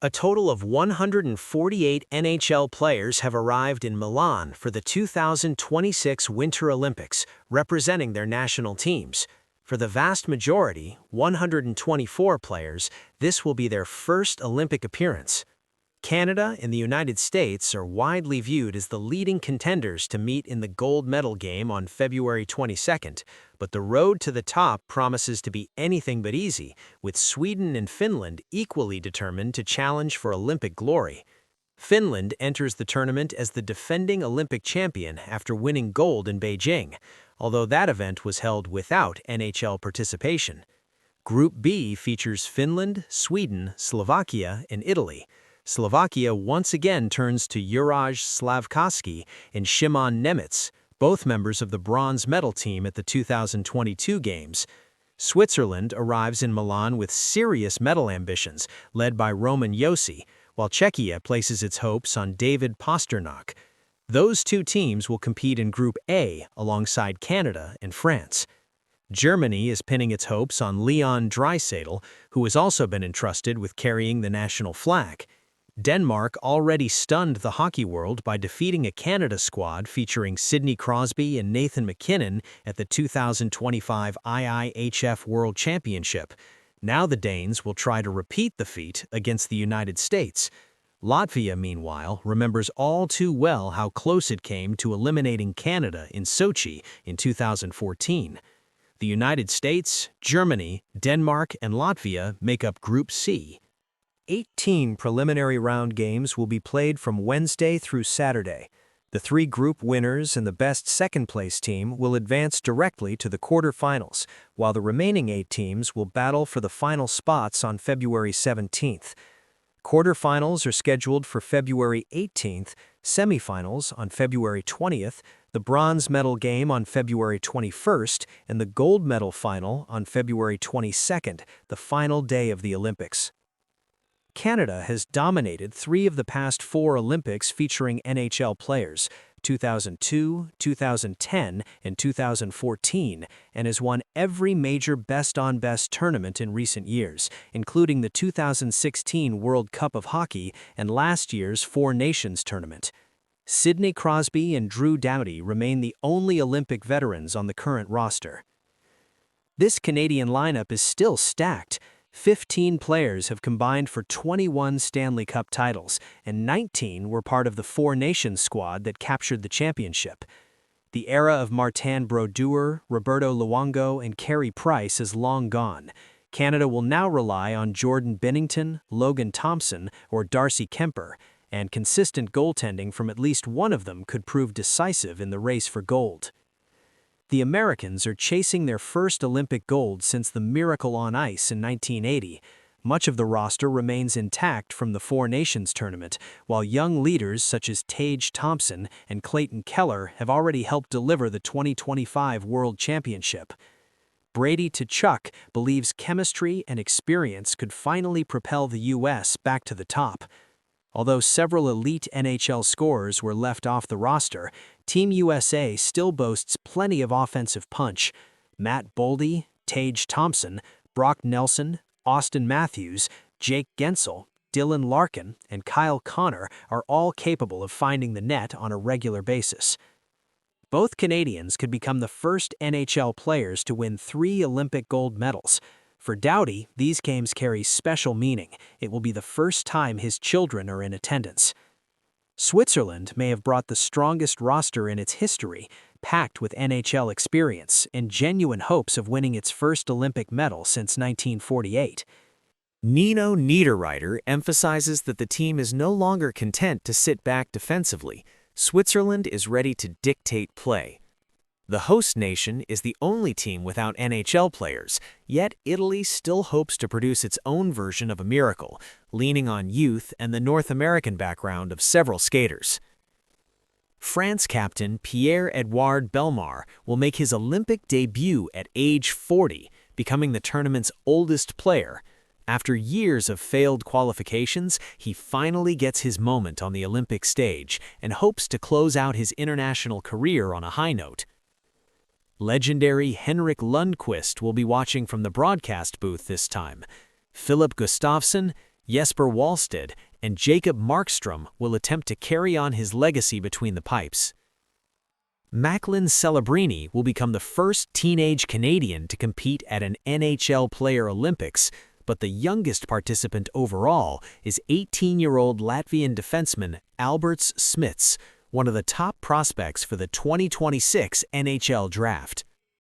A total of 148 NHL players have arrived in Milan for the 2026 Winter Olympics, representing their national teams. For the vast majority, 124 players, this will be their first Olympic appearance. Canada and the United States are widely viewed as the leading contenders to meet in the gold medal game on February 22nd, but the road to the top promises to be anything but easy, with Sweden and Finland equally determined to challenge for Olympic glory. Finland enters the tournament as the defending Olympic champion after winning gold in Beijing, although that event was held without NHL participation. Group B features Finland, Sweden, Slovakia, and Italy. Slovakia once again turns to Juraj Slavkovsky and Szymon Nemec, both members of the bronze medal team at the 2022 Games. Switzerland arrives in Milan with serious medal ambitions, led by Roman Josi, while Czechia places its hopes on David Pastrnak. Those two teams will compete in Group A alongside Canada and France. Germany is pinning its hopes on Leon Draisaitl, who has also been entrusted with carrying the national flag. Denmark already stunned the hockey world by defeating a Canada squad featuring Sidney Crosby and Nathan MacKinnon at the 2025 IIHF World Championship. Now the Danes will try to repeat the feat against the United States. Latvia, meanwhile, remembers all too well how close it came to eliminating Canada in Sochi in 2014. The United States, Germany, Denmark, and Latvia make up Group C. 18 preliminary round games will be played from Wednesday through Saturday. The three group winners and the best second-place team will advance directly to the quarterfinals, while the remaining 8 teams will battle for the final spots on February 17th. Quarterfinals are scheduled for February 18th, semifinals on February 20th, the bronze medal game on February 21st, and the gold medal final on February 22nd, the final day of the Olympics. Canada has dominated 3 of the past 4 Olympics featuring NHL players, 2002, 2010, and 2014, and has won every major best-on-best tournament in recent years, including the 2016 World Cup of Hockey and last year's Four Nations tournament. Sidney Crosby and Drew Doughty remain the only Olympic veterans on the current roster. This Canadian lineup is still stacked. 15 players have combined for 21 Stanley Cup titles, and 19 were part of the Four Nations squad that captured the championship. The era of Martin Brodeur, Roberto Luongo, and Carey Price is long gone. Canada will now rely on Jordan Binnington, Logan Thompson, or Darcy Kemper, and consistent goaltending from at least one of them could prove decisive in the race for gold. The Americans are chasing their first Olympic gold since the Miracle on Ice in 1980. Much of the roster remains intact from the Four Nations tournament, while young leaders such as Tage Thompson and Clayton Keller have already helped deliver the 2025 World Championship. Brady Tkachuk believes chemistry and experience could finally propel the U.S. back to the top. Although several elite NHL scorers were left off the roster, Team USA still boasts plenty of offensive punch. Matt Boldy, Tage Thompson, Brock Nelson, Austin Matthews, Jake Gensel, Dylan Larkin, and Kyle Connor are all capable of finding the net on a regular basis. Both Canadians could become the first NHL players to win 3 Olympic gold medals. For Doughty, these games carry special meaning. It will be the first time his children are in attendance. Switzerland may have brought the strongest roster in its history, packed with NHL experience and genuine hopes of winning its first Olympic medal since 1948. Nino Niederreiter emphasizes that the team is no longer content to sit back defensively. Switzerland is ready to dictate play. The host nation is the only team without NHL players, yet Italy still hopes to produce its own version of a miracle, leaning on youth and the North American background of several skaters. France captain Pierre-Edouard Bellemare will make his Olympic debut at age 40, becoming the tournament's oldest player. After years of failed qualifications, he finally gets his moment on the Olympic stage and hopes to close out his international career on a high note. Legendary Henrik Lundqvist will be watching from the broadcast booth this time. Philip Gustafsson, Jesper Wallstedt and Jacob Markstrom will attempt to carry on his legacy between the pipes. Macklin Celebrini will become the first teenage Canadian to compete at an NHL Player Olympics, but the youngest participant overall is 18-year-old Latvian defenseman Alberts Smits, one of the top prospects for the 2026 NHL Draft.